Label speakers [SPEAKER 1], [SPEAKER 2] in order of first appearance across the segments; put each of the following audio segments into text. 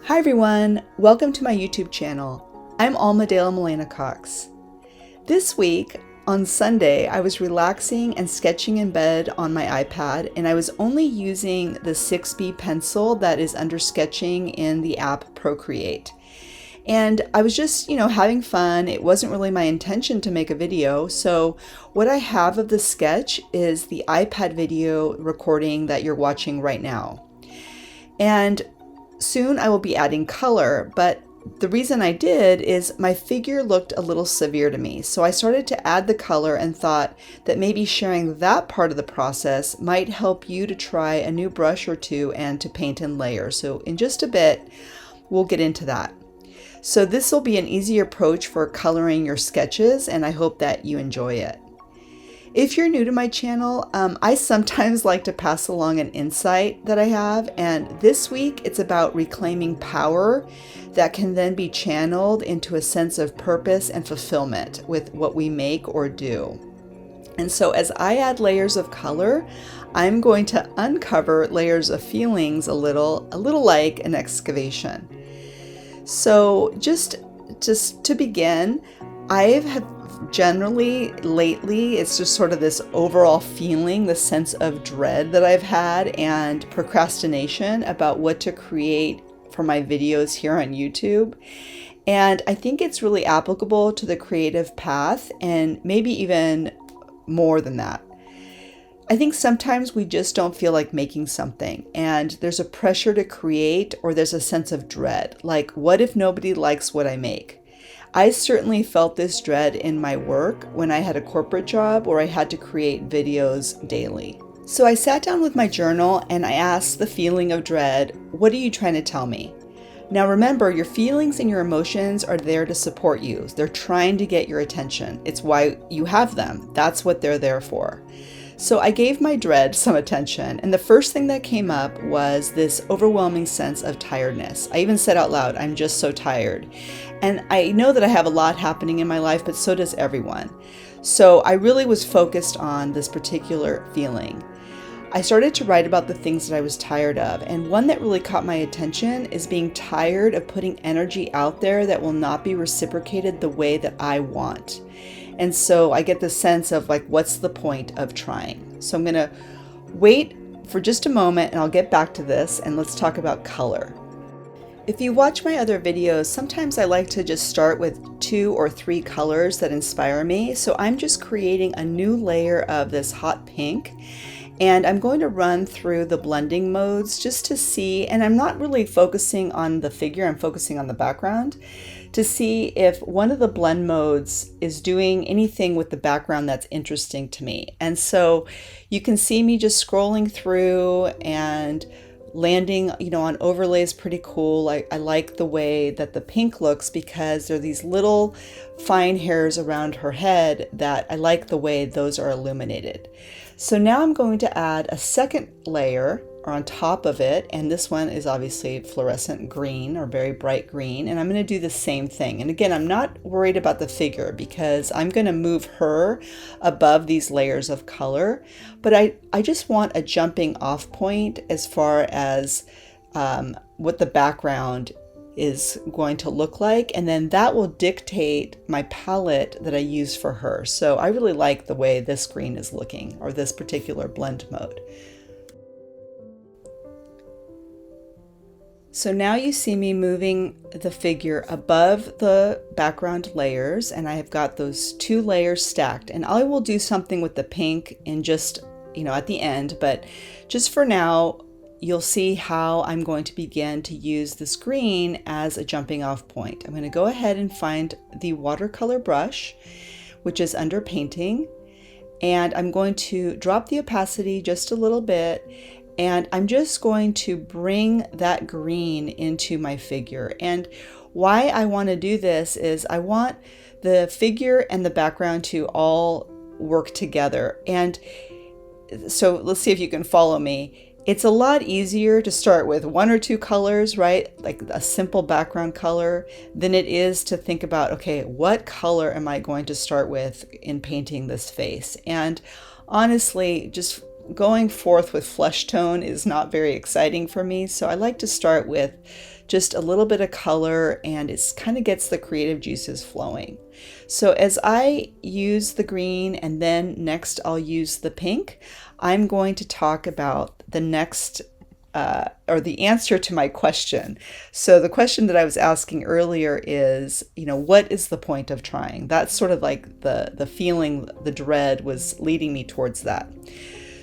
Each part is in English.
[SPEAKER 1] Hi everyone, welcome to my YouTube channel. I'm Almadale Milena Cox. This week, on Sunday, I was relaxing and sketching in bed on my iPad, and I was only using the 6B pencil that is under sketching in the app Procreate. And I was just, having fun. It wasn't really my intention to make a video. So what I have of the sketch is the iPad video recording that you're watching right now. And soon I will be adding color, but the reason I did is my figure looked a little severe to me. So I started to add the color and thought that maybe sharing that part of the process might help you to try a new brush or two and to paint in layers. So in just a bit, we'll get into that. So this will be an easy approach for coloring your sketches, and I hope that you enjoy it. If you're new to my channel, I sometimes like to pass along an insight that I have, and this week it's about reclaiming power that can then be channeled into a sense of purpose and fulfillment with what we make or do. And so as I add layers of color, I'm going to uncover layers of feelings a little like an excavation. So just to begin, I have generally lately, it's just sort of this overall feeling, the sense of dread that I've had and procrastination about what to create for my videos here on YouTube. And I think it's really applicable to the creative path and maybe even more than that. I think sometimes we just don't feel like making something, and there's a pressure to create, or there's a sense of dread, like what if nobody likes what I make? I certainly felt this dread in my work when I had a corporate job where I had to create videos daily. So I sat down with my journal and I asked the feeling of dread, what are you trying to tell me? Now remember, your feelings and your emotions are there to support you. They're trying to get your attention. It's why you have them. That's what they're there for. So I gave my dread some attention, and the first thing that came up was this overwhelming sense of tiredness. I even said out loud, I'm just so tired. And I know that I have a lot happening in my life, but so does everyone. So I really was focused on this particular feeling. I started to write about the things that I was tired of, and one that really caught my attention is being tired of putting energy out there that will not be reciprocated the way that I want. And so I get the sense of like, what's the point of trying? So I'm going to wait for just a moment and I'll get back to this, and let's talk about color. If you watch my other videos, sometimes I like to just start with 2 or 3 colors that inspire me. So I'm just creating a new layer of this hot pink, and I'm going to run through the blending modes just to see, and I'm not really focusing on the figure, I'm focusing on the background, to see if one of the blend modes is doing anything with the background that's interesting to me. And so you can see me just scrolling through and landing, on overlays. Pretty cool. I like the way that the pink looks because there are these little fine hairs around her head that I like the way those are illuminated. So now I'm going to add a second layer on top of it, and this one is obviously fluorescent green or very bright green, and I'm going to do the same thing. And again, I'm not worried about the figure because I'm going to move her above these layers of color, but I just want a jumping off point as far as what the background is going to look like, and then that will dictate my palette that I use for her. So I really like the way this green is looking, or this particular blend mode. So now you see me moving the figure above the background layers, and I have got those 2 layers stacked, and I will do something with the pink in just, at the end, but just for now, you'll see how I'm going to begin to use this green as a jumping off point. I'm going to go ahead and find the watercolor brush, which is under painting, and I'm going to drop the opacity just a little bit, and I'm just going to bring that green into my figure. And why I want to do this is I want the figure and the background to all work together. And so let's see if you can follow me. It's a lot easier to start with 1 or 2 colors, right? Like a simple background color, than it is to think about, okay, what color am I going to start with in painting this face? And honestly, just going forth with flesh tone is not very exciting for me. So I like to start with just a little bit of color, and it kind of gets the creative juices flowing. So as I use the green and then next I'll use the pink, I'm going to talk about the next or the answer to my question. So the question that I was asking earlier is, what is the point of trying? That's sort of like the feeling, the dread was leading me towards that.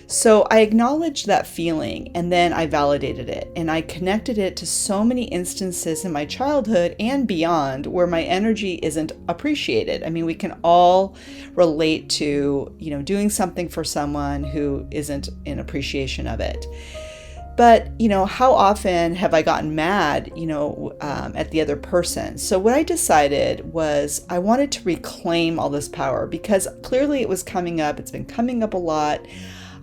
[SPEAKER 1] So I acknowledged that feeling, and then I validated it, and I connected it to so many instances in my childhood and beyond where my energy isn't appreciated. I mean, we can all relate to, doing something for someone who isn't in appreciation of it. But, how often have I gotten mad, at the other person? So what I decided was I wanted to reclaim all this power, because clearly it was coming up. It's been coming up a lot.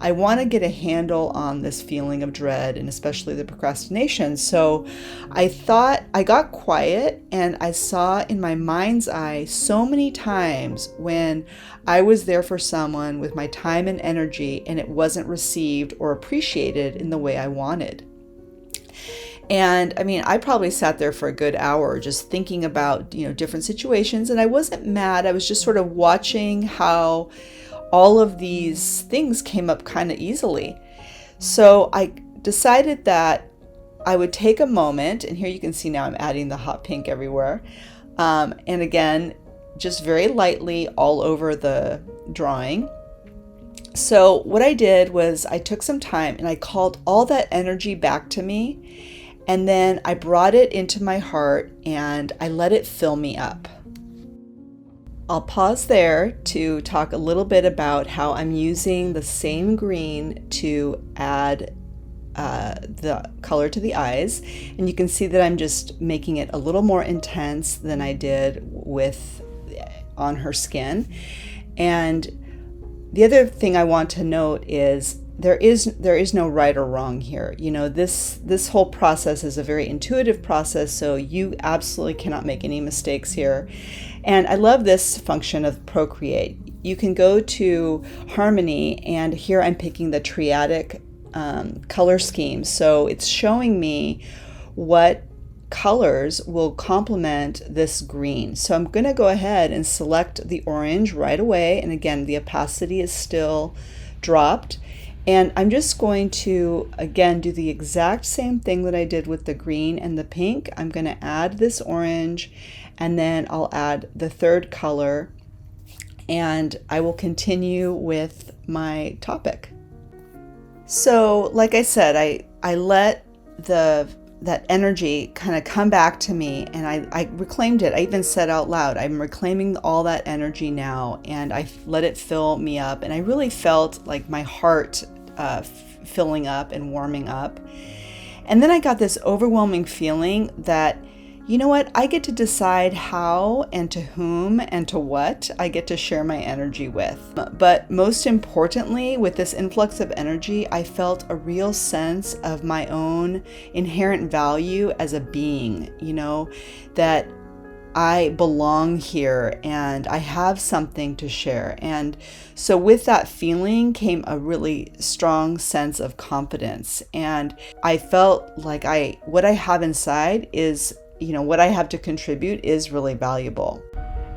[SPEAKER 1] I want to get a handle on this feeling of dread, and especially the procrastination. So I thought, I got quiet, and I saw in my mind's eye so many times when I was there for someone with my time and energy, and it wasn't received or appreciated in the way I wanted. And I mean, I probably sat there for a good hour just thinking about, different situations, and I wasn't mad. I was just sort of watching how all of these things came up kind of easily. So I decided that I would take a moment, and here you can see now I'm adding the hot pink everywhere. And again, just very lightly all over the drawing. So what I did was I took some time and I called all that energy back to me, and then I brought it into my heart and I let it fill me up. I'll pause there to talk a little bit about how I'm using the same green to add the color to the eyes. And you can see that I'm just making it a little more intense than I did on her skin. And the other thing I want to note is there is no right or wrong here. This whole process is a very intuitive process, so you absolutely cannot make any mistakes here. And I love this function of Procreate. You can go to Harmony, and here I'm picking the triadic color scheme. So it's showing me what colors will complement this green. So I'm going to go ahead and select the orange right away. And again, the opacity is still dropped. And I'm just going to, again, do the exact same thing that I did with the green and the pink. I'm going to add this orange, and then I'll add the third color, and I will continue with my topic. So, like I said, I let that energy kind of come back to me, and I reclaimed it. I even said out loud, I'm reclaiming all that energy now, and I let it fill me up, and I really felt like my heart filling up and warming up. And then I got this overwhelming feeling that, I get to decide how and to whom and to what I get to share my energy with. But most importantly, with this influx of energy, I felt a real sense of my own inherent value as a being, that I belong here and I have something to share. And so with that feeling came a really strong sense of confidence. And I felt like what I have inside is, what I have to contribute is really valuable.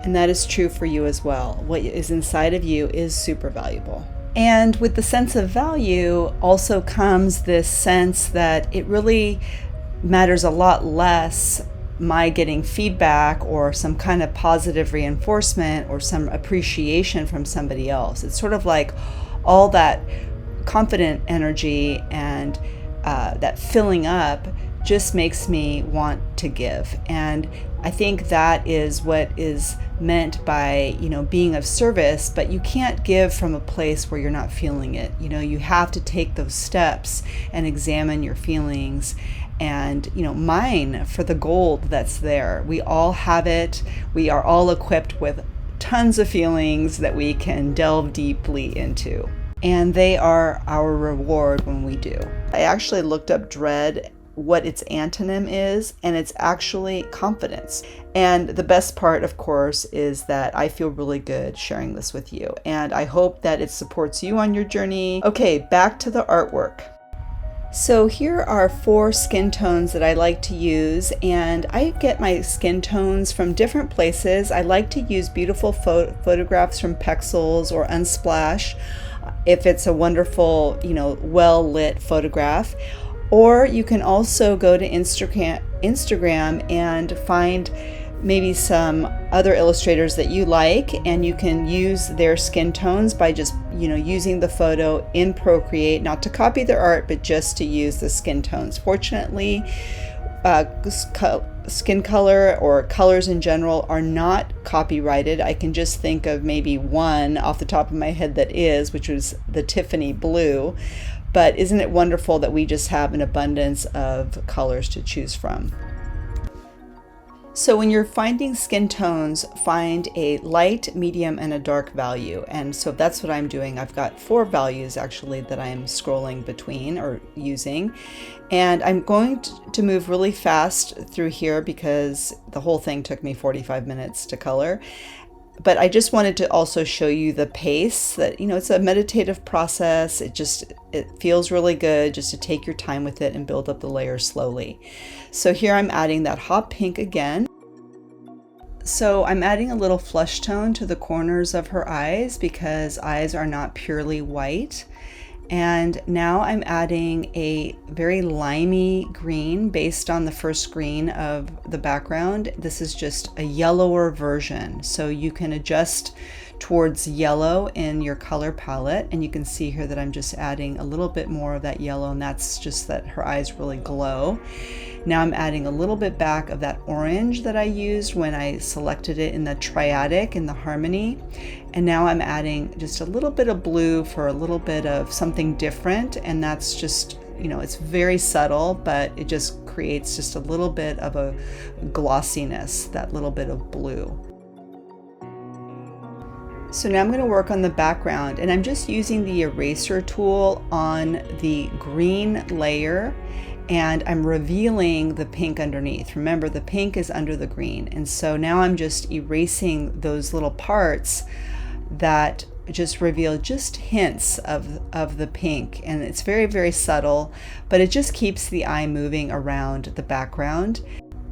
[SPEAKER 1] And that is true for you as well. What is inside of you is super valuable. And with the sense of value also comes this sense that it really matters a lot less my getting feedback or some kind of positive reinforcement or some appreciation from somebody else. It's sort of like all that confident energy and that filling up just makes me want to give. And I think that is what is meant by, being of service, but you can't give from a place where you're not feeling it. You have to take those steps and examine your feelings and, mine for the gold that's there. We all have it. We are all equipped with tons of feelings that we can delve deeply into. And they are our reward when we do. I actually looked up dread what its antonym is, and it's actually confidence. And the best part, of course, is that I feel really good sharing this with you, and I hope that it supports you on your journey. Okay, back to the artwork. So here are 4 skin tones that I like to use, and I get my skin tones from different places. I like to use beautiful photographs from Pexels or Unsplash if it's a wonderful, well-lit photograph. Or you can also go to Instagram and find maybe some other illustrators that you like, and you can use their skin tones by just using the photo in Procreate, not to copy their art, but just to use the skin tones. Fortunately, skin color or colors in general are not copyrighted. I can just think of maybe one off the top of my head that is, which was the Tiffany blue. But isn't it wonderful that we just have an abundance of colors to choose from? So when you're finding skin tones, find a light, medium, and a dark value. And so that's what I'm doing. I've got 4 values actually that I'm scrolling between or using. And I'm going to move really fast through here because the whole thing took me 45 minutes to color. But I just wanted to also show you the pace that, it's a meditative process. It feels really good just to take your time with it and build up the layers slowly. So here I'm adding that hot pink again. So I'm adding a little flush tone to the corners of her eyes because eyes are not purely white. And now I'm adding a very limey green based on the first green of the background. This is just a yellower version, so you can adjust towards yellow in your color palette, and you can see here that I'm just adding a little bit more of that yellow, and that's just that her eyes really glow. Now I'm adding a little bit back of that orange that I used when I selected it in the triadic, in the harmony. And now I'm adding just a little bit of blue for a little bit of something different. And that's just, it's very subtle, but it just creates just a little bit of a glossiness, that little bit of blue. So now I'm going to work on the background, and I'm just using the eraser tool on the green layer, and I'm revealing the pink underneath. Remember, the pink is under the green, and so now I'm just erasing those little parts that just reveal just hints of the pink, and it's very, very subtle, but it just keeps the eye moving around the background.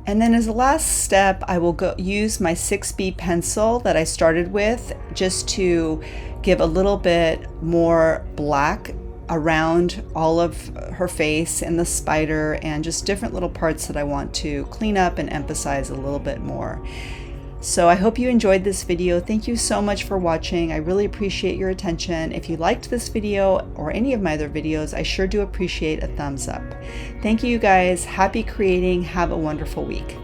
[SPEAKER 1] And then as a last step, I will use my 6B pencil that I started with just to give a little bit more black around all of her face and the spider and just different little parts that I want to clean up and emphasize a little bit more. So I hope you enjoyed this video. Thank you so much for watching. I really appreciate your attention. If you liked this video or any of my other videos, I sure do appreciate a thumbs up. Thank you guys. Happy creating. Have a wonderful week.